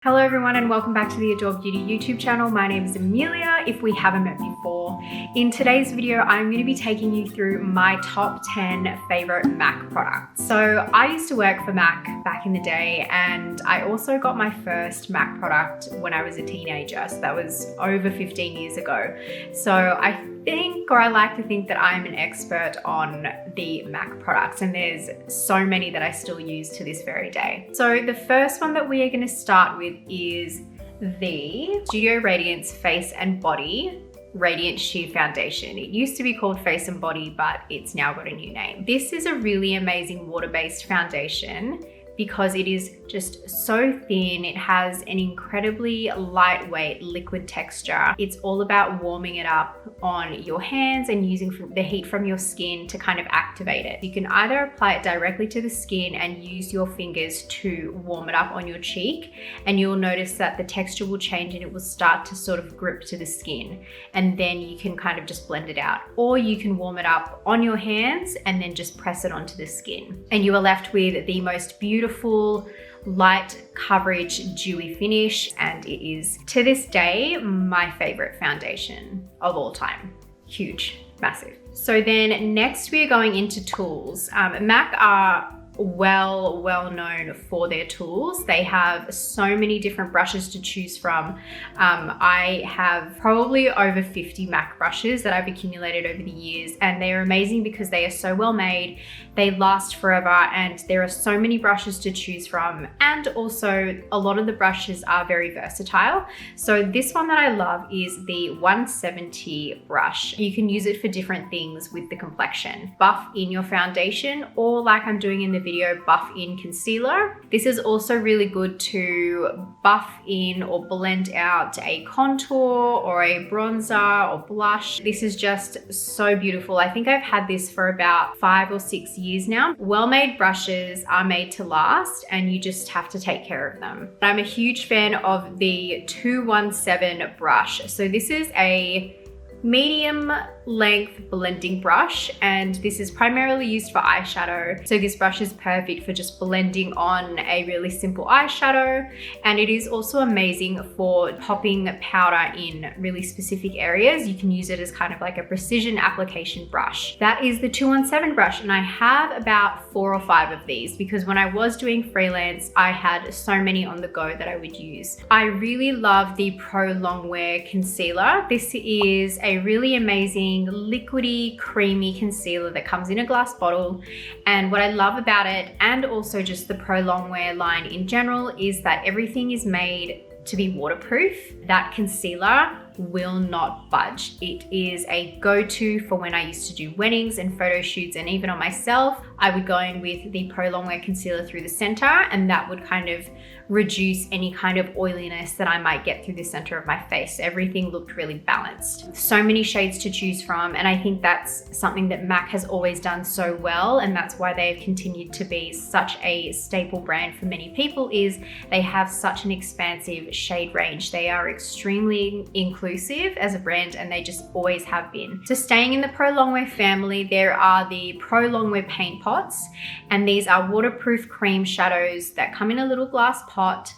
Hello everyone and welcome back to the Adore Beauty YouTube channel. My name is Amelia, if we haven't met before. In today's video, I'm going to be taking you through my top 10 favorite MAC products. So I used to work for MAC back in the day, and I also got my first MAC product when I was a teenager. So that was over 15 years ago. So I like to think that I'm an expert on the MAC products, and there's so many that I still use to this very day. So the first one that we are going to start with is the Studio Radiance Face and Body Radiant Sheer Foundation. It used to be called Face and Body, but it's now got a new name. This is a really amazing water-based foundation because it is just so thin. It has an incredibly lightweight liquid texture. It's all about warming it up on your hands and using the heat from your skin to kind of activate it. You can either apply it directly to the skin and use your fingers to warm it up on your cheek, and you'll notice that the texture will change and it will start to sort of grip to the skin, and then you can kind of just blend it out. Or you can warm it up on your hands and then just press it onto the skin, and you are left with the most beautiful light coverage dewy finish, and it is to this day my favorite foundation of all time. Huge, massive. So then next we are going into tools. MAC are well known for their tools. They have so many different brushes to choose from. I have probably over 50 MAC brushes that I've accumulated over the years, and they are amazing because they are so well made, they last forever, and there are so many brushes to choose from, and also a lot of the brushes are very versatile. So this one that I love is the 170 brush. You can use it for different things with the complexion. Buff in your foundation, or like I'm doing in the video, buff in concealer. This is also really good to buff in or blend out a contour or a bronzer or blush. This is just so beautiful. I think I've had this for about 5 or 6 years now. Well-made brushes are made to last, and you just have to take care of them. I'm a huge fan of the 217 brush. So this is a medium length blending brush, and this is primarily used for eyeshadow. So this brush is perfect for just blending on a really simple eyeshadow, and it is also amazing for popping powder in really specific areas. You can use it as kind of like a precision application brush. That is the 217 brush, and I have about 4 or 5 of these because when I was doing freelance, I had so many on the go that I would use. I really love the Pro Longwear concealer. This is a really amazing liquidy creamy concealer that comes in a glass bottle, and what I love about it, and also just the Pro Longwear line in general, is that everything is made to be waterproof. That concealer will not budge. It is a go-to for when I used to do weddings and photo shoots, and even on myself, I would go in with the Pro Longwear concealer through the center, and that would kind of reduce any kind of oiliness that I might get through the center of my face. Everything looked really balanced. So many shades to choose from, and I think that's something that MAC has always done so well, and that's why they've continued to be such a staple brand for many people, is they have such an expansive shade range. They are extremely inclusive as a brand, and they just always have been. So staying in the Pro Longwear family, there are the Pro Longwear paint pots, and these are waterproof cream shadows that come in a little glass pot.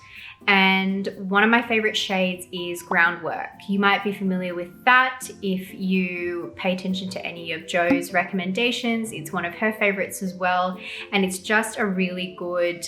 And one of my favorite shades is Groundwork. You might be familiar with that if you pay attention to any of Jo's recommendations. It's one of her favorites as well, and it's just a really good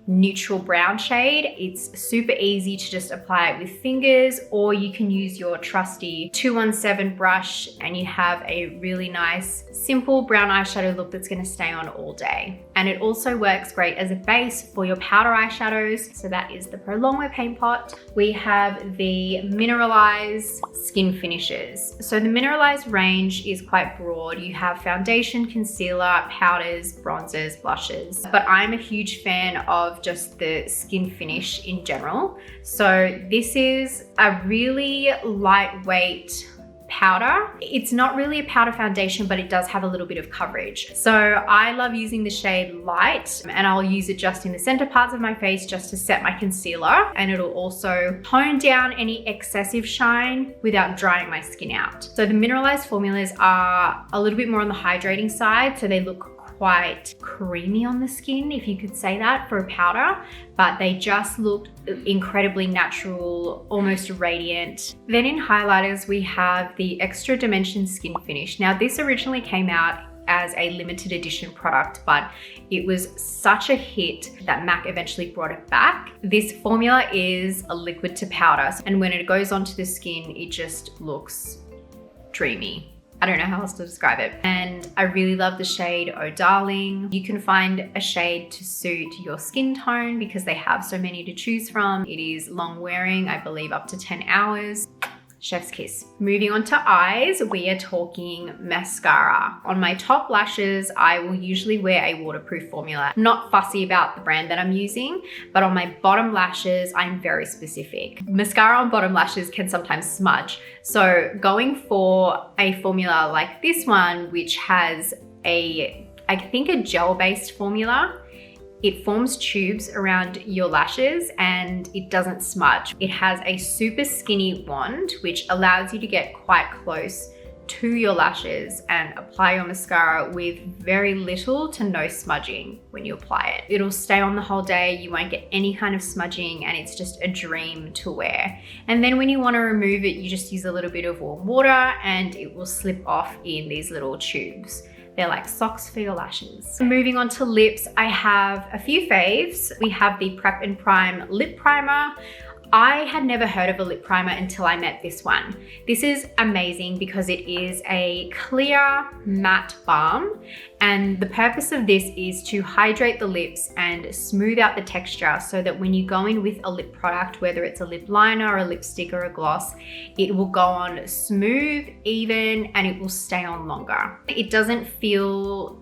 neutral brown shade. It's super easy to just apply it with fingers, or you can use your trusty 217 brush, and you have a really nice simple brown eyeshadow look that's going to stay on all day. And it also works great as a base for your powder eyeshadows. So that is the Pro Longwear paint pot. We have the Mineralize skin finishes. So the Mineralize range is quite broad. You have foundation, concealer, powders, bronzers, blushes, but I'm a huge fan of just the skin finish in general. So this is a really lightweight powder. It's not really a powder foundation, but it does have a little bit of coverage. So I love using the shade Light, and I'll use it just in the center parts of my face just to set my concealer, and it'll also tone down any excessive shine without drying my skin out. So the Mineralized formulas are a little bit more on the hydrating side, so they look quite creamy on the skin, if you could say that, for a powder, but they just looked incredibly natural, almost radiant. Then in highlighters, we have the Extra Dimension Skinfinish. Now this originally came out as a limited edition product, but it was such a hit that MAC eventually brought it back. This formula is a liquid to powder, and when it goes onto the skin, it just looks dreamy. I don't know how else to describe it. And I really love the shade Oh Darling. You can find a shade to suit your skin tone because they have so many to choose from. It is long wearing, I believe up to 10 hours. Chef's kiss. Moving on to eyes, we are talking mascara. On my top lashes, I will usually wear a waterproof formula. I'm not fussy about the brand that I'm using, but on my bottom lashes, I'm very specific. Mascara on bottom lashes can sometimes smudge. So going for a formula like this one, which has I think a gel-based formula, it forms tubes around your lashes and it doesn't smudge. It has a super skinny wand, which allows you to get quite close to your lashes and apply your mascara with very little to no smudging when you apply it. It'll stay on the whole day, you won't get any kind of smudging, and it's just a dream to wear. And then when you want to remove it, you just use a little bit of warm water and it will slip off in these little tubes. They're like socks for your lashes. Moving on to lips, I have a few faves. We have the Prep and Prime Lip Primer. I had never heard of a lip primer until I met this one. This is amazing because it is a clear matte balm, and the purpose of this is to hydrate the lips and smooth out the texture so that when you go in with a lip product, whether it's a lip liner, a lipstick, or a gloss, it will go on smooth, even, and it will stay on longer. It doesn't feel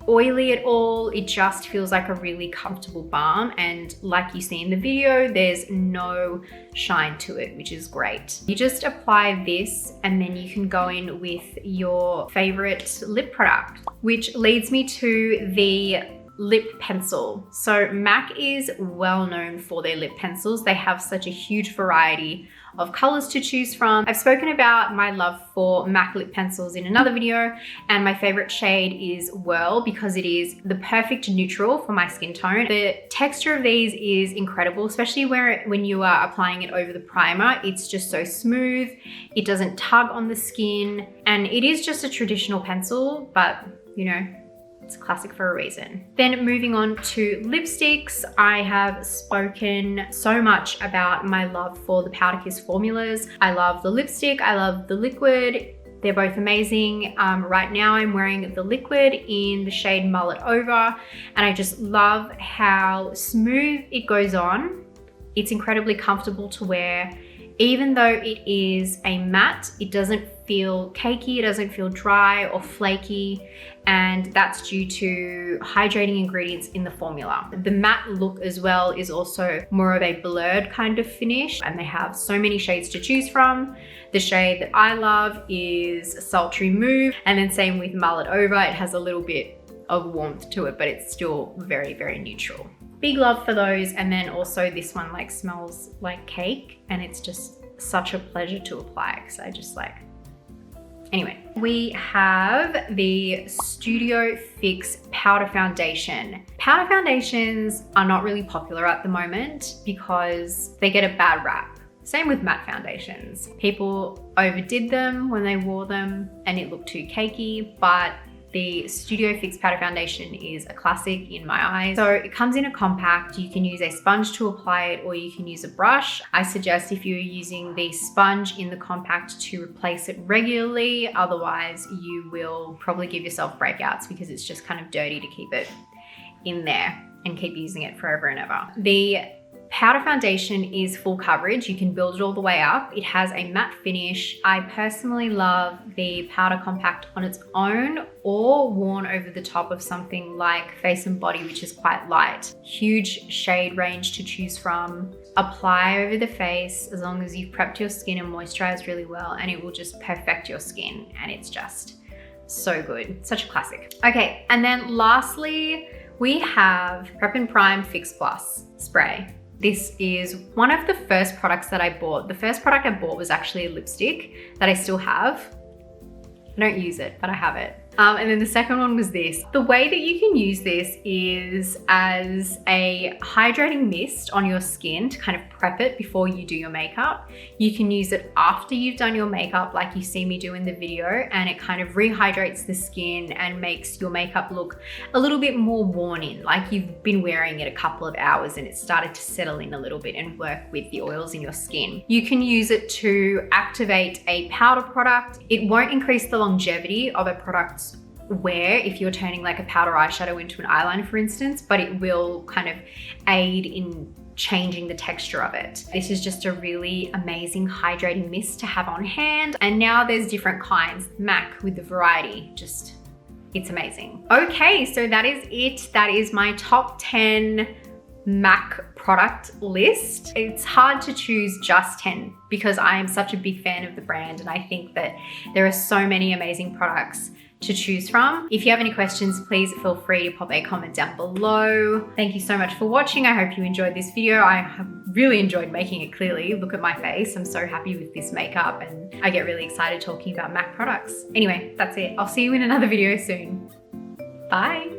oily at all. It just feels like a really comfortable balm, and like you see in the video, there's no shine to it, which is great. You just apply this and then you can go in with your favorite lip product, which leads me to the lip pencil. So MAC is well known for their lip pencils. They have such a huge variety of colors to choose from. I've spoken about my love for MAC lip pencils in another video, and my favorite shade is Whirl because it is the perfect neutral for my skin tone. The texture of these is incredible, especially when you are applying it over the primer. It's just so smooth. It doesn't tug on the skin, and it is just a traditional pencil, but you know, it's classic for a reason. Then moving on to lipsticks, I have spoken so much about my love for the Powder Kiss formulas. I love the lipstick, I love the liquid. They're both amazing. Right now I'm wearing the liquid in the shade Mullet Over, and I just love how smooth it goes on. It's incredibly comfortable to wear. Even though it is a matte, it doesn't feel cakey, it doesn't feel dry or flaky, and that's due to hydrating ingredients in the formula. The matte look as well is also more of a blurred kind of finish, and they have so many shades to choose from. The shade that I love is Sultry Move, and then same with Mullet Over. It has a little bit of warmth to it, but it's still very, very neutral. Big love for those. And then also this one like smells like cake, and it's just such a pleasure to apply because I just like. Anyway, we have the Studio Fix Powder Foundation. Powder foundations are not really popular at the moment because they get a bad rap. Same with matte foundations. People overdid them when they wore them and it looked too cakey, but the Studio Fix Powder Foundation is a classic in my eyes. So it comes in a compact. You can use a sponge to apply it, or you can use a brush. I suggest if you're using the sponge in the compact to replace it regularly. Otherwise, you will probably give yourself breakouts because it's just kind of dirty to keep it in there and keep using it forever and ever. The powder foundation is full coverage. You can build it all the way up. It has a matte finish. I personally love the powder compact on its own or worn over the top of something like Face and Body, which is quite light. Huge shade range to choose from. Apply over the face as long as you've prepped your skin and moisturized really well, and it will just perfect your skin, and it's just so good. Such a classic. Okay, and then lastly, we have Prep and Prime Fix Plus spray. This is one of the first products that I bought. The first product I bought was actually a lipstick that I still have. I don't use it, but I have it. And then the second one was this. The way that you can use this is as a hydrating mist on your skin to kind of prep it before you do your makeup. You can use it after you've done your makeup like you see me do in the video, and it kind of rehydrates the skin and makes your makeup look a little bit more worn in, like you've been wearing it a couple of hours and it started to settle in a little bit and work with the oils in your skin. You can use it to activate a powder product. It won't increase the longevity of a product's wear if you're turning like a powder eyeshadow into an eyeliner, for instance, but it will kind of aid in changing the texture of it. This is just a really amazing hydrating mist to have on hand. And now there's different kinds. M.A.C with the variety, just, it's amazing. Okay, so that is it. That is my top 10 M.A.C product list. It's hard to choose just 10 because I am such a big fan of the brand, and I think that there are so many amazing products to choose from. If you have any questions, please feel free to pop a comment down below. Thank you so much for watching. I hope you enjoyed this video. I have really enjoyed making it. Clearly, look at my face. I'm so happy with this makeup and I get really excited talking about M.A.C products. Anyway, that's it. I'll see you in another video soon. Bye.